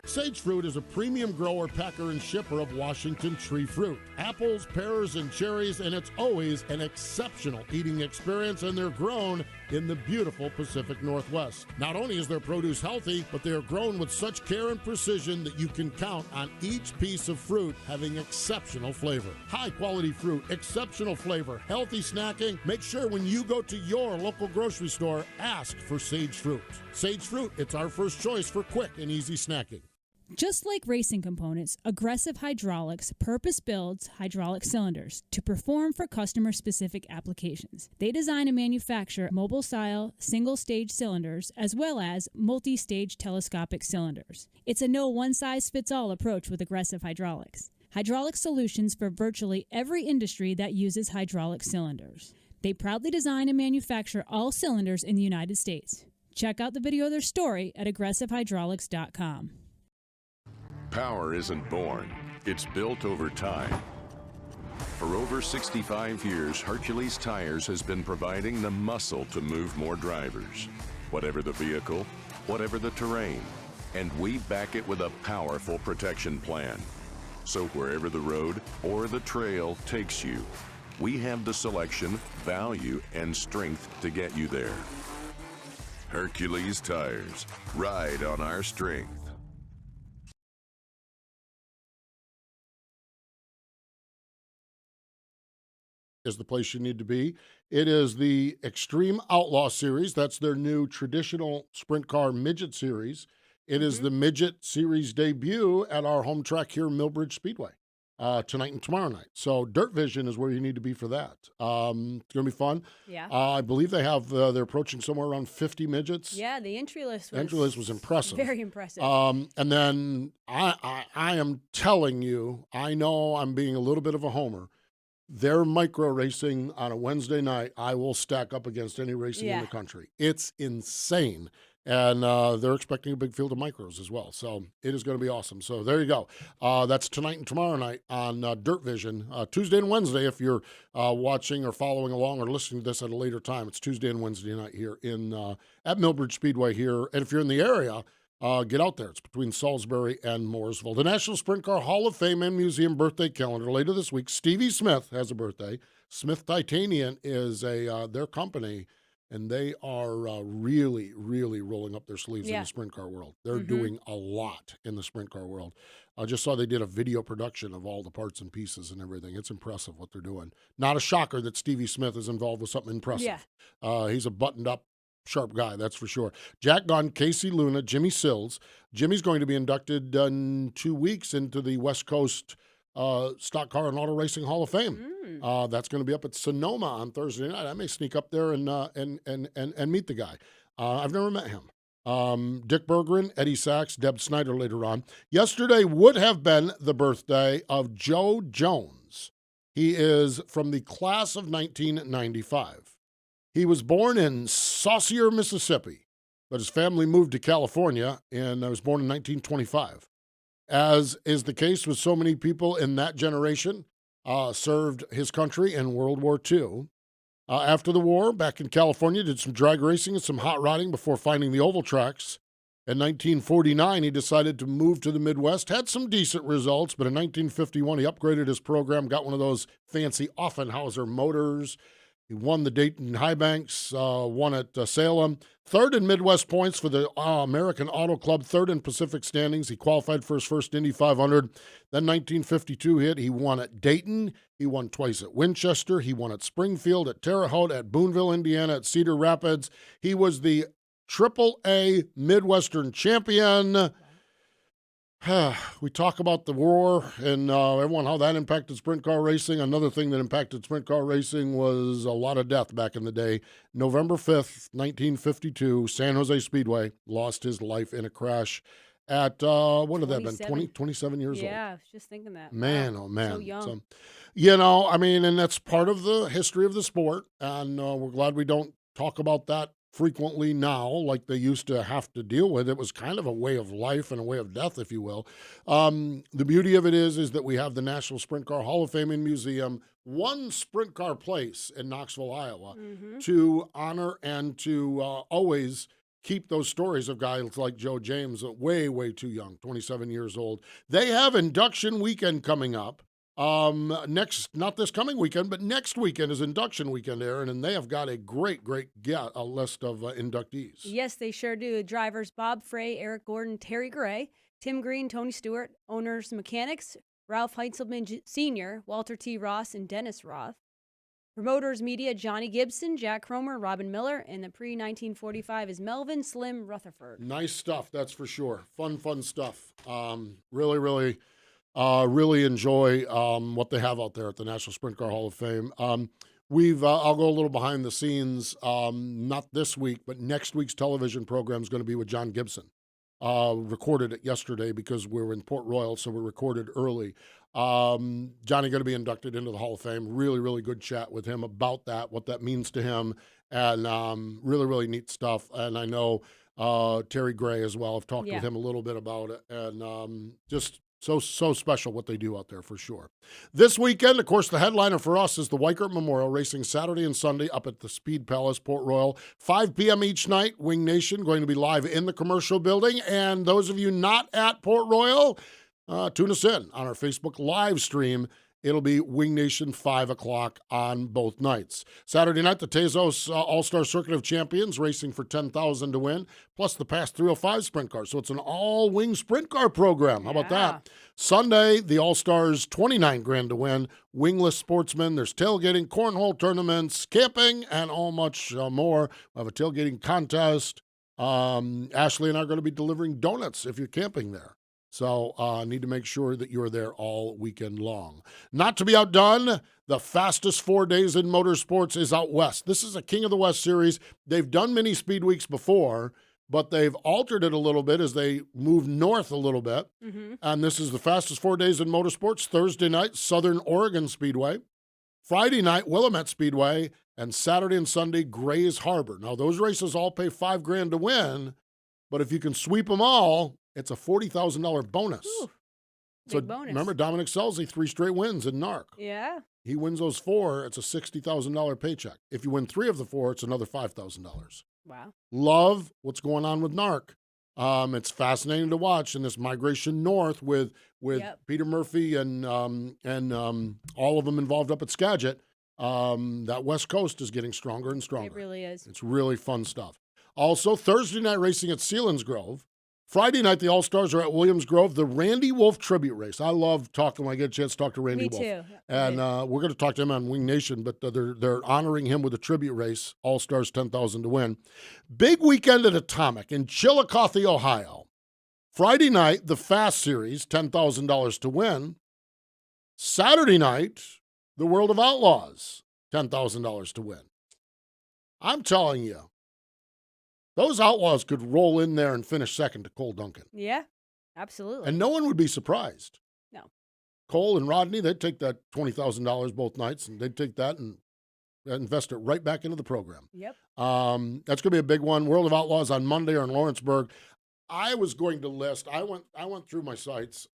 Sage Fruit is a premium grower, packer, and shipper of Washington tree fruit. Apples, pears, and cherries, and it's always an exceptional eating experience, and they're grown in the beautiful Pacific Northwest. Not only is their produce healthy, but they are grown with such care and precision that you can count on each piece of fruit having exceptional flavor. High-quality fruit, exceptional flavor, healthy snacking. Make sure when you go to your local grocery store, ask for Sage Fruit. Sage Fruit, it's our first choice for quick and easy snacking. Just like racing components, Aggressive Hydraulics purpose-builds hydraulic cylinders to perform for customer-specific applications. They design and manufacture mobile-style, single-stage cylinders as well as multi-stage telescopic cylinders. It's a no one-size-fits-all approach with Aggressive Hydraulics. Hydraulic solutions for virtually every industry that uses hydraulic cylinders. They proudly design and manufacture all cylinders in the United States. Check out the video of their story at aggressivehydraulics.com. Power isn't born, it's built over time. For over 65 years, Hercules Tires has been providing the muscle to move more drivers. Whatever the vehicle, whatever the terrain, and we back it with a powerful protection plan. So wherever the road or the trail takes you, we have the selection, value, and strength to get you there. Hercules Tires, ride on our strength. Is the place you need to be. It is the Extreme Outlaw Series. That's their new traditional sprint car midget series. It is the midget series debut at our home track here, Millbridge Speedway. tonight and tomorrow night. So Dirt Vision is where you need to be for that. It's going to be fun. Yeah. I believe they're approaching somewhere around 50 midgets. Yeah, the entry list was impressive. Very impressive. And then I am telling you, I know I'm being a little bit of a homer. Their micro racing on a Wednesday night, I will stack up against any racing in the country. It's insane. And they're expecting a big field of micros as well. So it is going to be awesome. So there you go. That's tonight and tomorrow night on Dirt Vision. Tuesday and Wednesday, if you're watching or following along or listening to this at a later time, it's Tuesday and Wednesday night here at Millbridge Speedway here. And if you're in the area, get out there. It's between Salisbury and Mooresville. The National Sprint Car Hall of Fame and Museum birthday calendar later this week. Stevie Smith has a birthday. Smith Titanium is their company. And they are really, really rolling up their sleeves in the sprint car world. They're doing a lot in the sprint car world. I just saw they did a video production of all the parts and pieces and everything. It's impressive what they're doing. Not a shocker that Stevie Smith is involved with something impressive. Yeah. He's a buttoned-up, sharp guy, that's for sure. Jack Gunn, Casey Luna, Jimmy Sills. Jimmy's going to be inducted in 2 weeks into the West Coast Stock Car and Auto Racing Hall of Fame. That's going to be up at Sonoma on Thursday night. I may sneak up there and meet the guy. I've never met him. Dick Bergeron, Eddie Sachs, Deb Snyder later on. Yesterday would have been the birthday of Joe Jones. He is from the class of 1995. He was born in Saucier, Mississippi, but his family moved to California and was born in 1925. As is the case with so many people in that generation, served his country in World War II. After the war, back in California, did some drag racing and some hot rodding before finding the oval tracks. In 1949, he decided to move to the Midwest, had some decent results, but in 1951, he upgraded his program, got one of those fancy Offenhauser motors. He won the Dayton High Banks, won at Salem. Third in Midwest points for the American Auto Club, third in Pacific standings. He qualified for his first Indy 500. Then 1952 hit. He won at Dayton. He won twice at Winchester. He won at Springfield, at Terre Haute, at Boonville, Indiana, at Cedar Rapids. He was the AAA Midwestern champion. We talk about the war and everyone, how that impacted sprint car racing. Another thing that impacted sprint car racing was a lot of death back in the day. November 5th, 1952, San Jose Speedway lost his life in a crash at, what had that been, 27 years old? Yeah, I was just thinking that. Man, wow. Oh, man. So young. So, and that's part of the history of the sport, and we're glad we don't talk about that frequently now, like they used to have to deal with. It was kind of a way of life and a way of death, if you will. The beauty of it is that we have the National Sprint Car Hall of Fame and Museum, one sprint car place in Knoxville, Iowa, to honor and to always keep those stories of guys like Joe James, way, way too young, 27 years old. They have induction weekend coming up. Not this coming weekend, but next weekend is induction weekend, Aaron, and they have got a great list of inductees. Yes, they sure do. Drivers Bob Frey, Eric Gordon, Terry Gray, Tim Green, Tony Stewart, owners, mechanics, Ralph Heintzelman Sr., Walter T. Ross, and Dennis Roth. Promoters Media, Johnny Gibson, Jack Cromer, Robin Miller, and the pre-1945 is Melvin Slim Rutherford. Nice stuff, that's for sure. Fun stuff. Really enjoy what they have out there at the National Sprint Car Hall of Fame. I'll go a little behind the scenes, not this week, but next week's television program is going to be with John Gibson. Recorded it yesterday because we're in Port Royal, so we recorded early. Johnny going to be inducted into the Hall of Fame. Really, really good chat with him about that, what that means to him, and really, really neat stuff. And I know Terry Gray as well. I've talked with him a little bit about it, and just so special what they do out there for sure. This weekend, of course, the headliner for us is the Weichert Memorial, racing Saturday and Sunday up at the Speed Palace, Port Royal. 5 p.m. each night, Wing Nation going to be live in the commercial building. And those of you not at Port Royal, tune us in on our Facebook live stream. It'll be Wing Nation 5 o'clock on both nights. Saturday night, the Tezos All-Star Circuit of Champions racing for $10,000 to win, plus the Past 305 sprint car. So it's an all-wing sprint car program. How about that? Sunday, the All-Stars, $29,000 to win. Wingless sportsmen. There's tailgating, cornhole tournaments, camping, and all much more. We have a tailgating contest. Ashley and I are going to be delivering donuts if you're camping there. So need to make sure that you're there all weekend long. Not to be outdone, the fastest 4 days in motorsports is out west. This is a King of the West series. They've done mini speed weeks before, but they've altered it a little bit as they move north a little bit. Mm-hmm. And this is the fastest 4 days in motorsports. Thursday night, Southern Oregon Speedway. Friday night, Willamette Speedway. And Saturday and Sunday, Grays Harbor. Now, those races all pay $5,000 to win, but if you can sweep them all, it's a $40,000 bonus. Ooh, So big bonus. remember Dominic Selzy, 3 straight wins in NARC. Yeah. He wins those 4, it's a $60,000 paycheck. If you win 3 of the 4, it's another $5,000. Wow. Love what's going on with NARC. It's fascinating to watch in this migration north with Yep. Peter Murphy and all of them involved up at Skagit. That West Coast is getting stronger and stronger. It really is. It's really fun stuff. Also, Thursday night racing at Selinsgrove. Friday night, the All-Stars are at Williams Grove, the Randy Wolf tribute race. I love talking when I get a chance to talk to Randy Me Wolf. too. And Right. we're going to talk to him on Wing Nation, but they're honoring him with a tribute race, All-Stars 10,000 to win. Big weekend at Atomic in Chillicothe, Ohio. Friday night, the Fast Series, $10,000 to win. Saturday night, the World of Outlaws, $10,000 to win. I'm telling you, those Outlaws could roll in there and finish second to Cole Duncan. Yeah, absolutely. And no one would be surprised. No. Cole and Rodney, they'd take that $20,000 both nights, and they'd take that and invest it right back into the program. Yep. That's going to be a big one. World of Outlaws on Monday or in Lawrenceburg. I was going to list, I went through my sites.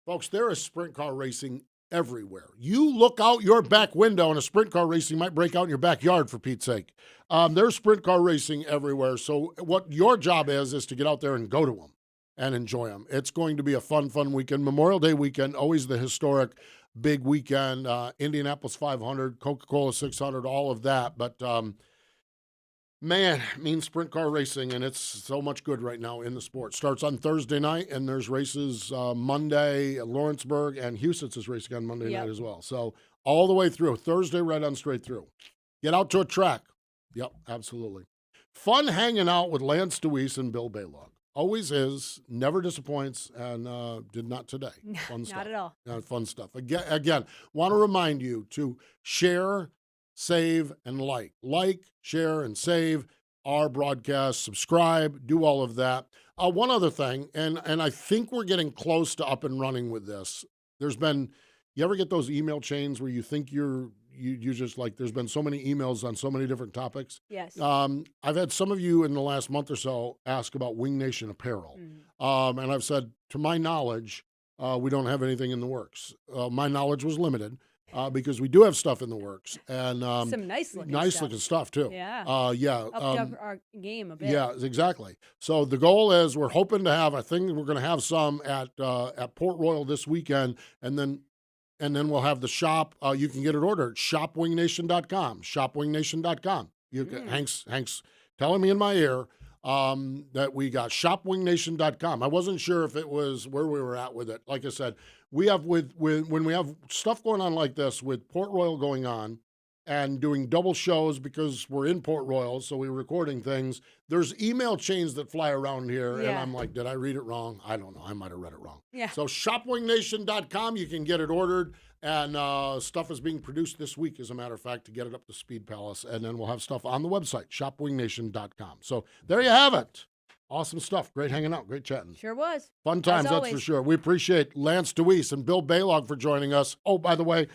Folks, there is sprint car racing everywhere. You look out your back window and a sprint car racing might break out in your backyard, for Pete's sake. There's sprint car racing everywhere. So what your job is to get out there and go to them and enjoy them. It's going to be a fun weekend. Memorial Day weekend, always the historic big weekend. Indianapolis 500, Coca-Cola 600, all of that. But man, it means sprint car racing, and it's so much good right now in the sport. Starts on Thursday night, and there's races Monday at Lawrenceburg, and Houston's is racing on Monday night as well. So all the way through. Thursday right on straight through. Get out to a track. Yep, absolutely. Fun hanging out with Lance Dewease and Bill Balog. Always is, never disappoints, and did not today. Fun stuff. Not at all. Fun stuff. Again, want to remind you to share, save, and like. Like, share, and save our broadcast. Subscribe. Do all of that. One other thing, and I think we're getting close to up and running with this. There's been, you ever get those email chains where you think you just like, there's been so many emails on so many different topics? Yes. I've had some of you in the last month or so ask about Wing Nation apparel. Mm. And I've said, to my knowledge, we don't have anything in the works. My knowledge was limited. Because we do have stuff in the works, and some nice looking stuff too. Yeah. Upped up our game a bit. Yeah, exactly. So the goal is we're hoping to have. I think we're going to have some at Port Royal this weekend, and then we'll have the shop. You can get it ordered at shopwingnation.com. Shopwingnation.com. Hank's telling me in my ear that we got shopwingnation.com. I wasn't sure if it was where we were at with it. Like I said, we have when we have stuff going on like this with Port Royal going on and doing double shows because we're in Port Royal, so we're recording things. There's email chains that fly around here, and I'm like, did I read it wrong? I don't know. I might have read it wrong. Yeah. So shopwingnation.com, you can get it ordered, and stuff is being produced this week, as a matter of fact, to get it up to Speed Palace, and then we'll have stuff on the website, shopwingnation.com. So there you have it. Awesome stuff. Great hanging out. Great chatting. Sure was. Fun times, that's always. for sure. We appreciate Lance Dewease and Bill Balog for joining us. Oh, by the way,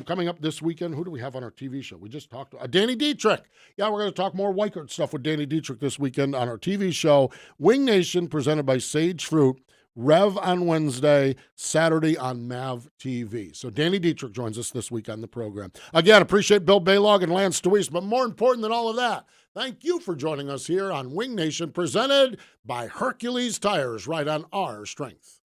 coming up this weekend, who do we have on our TV show? We just talked to Danny Dietrich. Yeah, we're going to talk more Weikert stuff with Danny Dietrich this weekend on our TV show, Wing Nation, presented by Sage Fruit. Rev on Wednesday, Saturday on MAV TV. So Danny Dietrich joins us this week on the program. Again, appreciate Bill Balog and Lance Dewease, but more important than all of that, thank you for joining us here on Wing Nation, presented by Hercules Tires, right on our strength.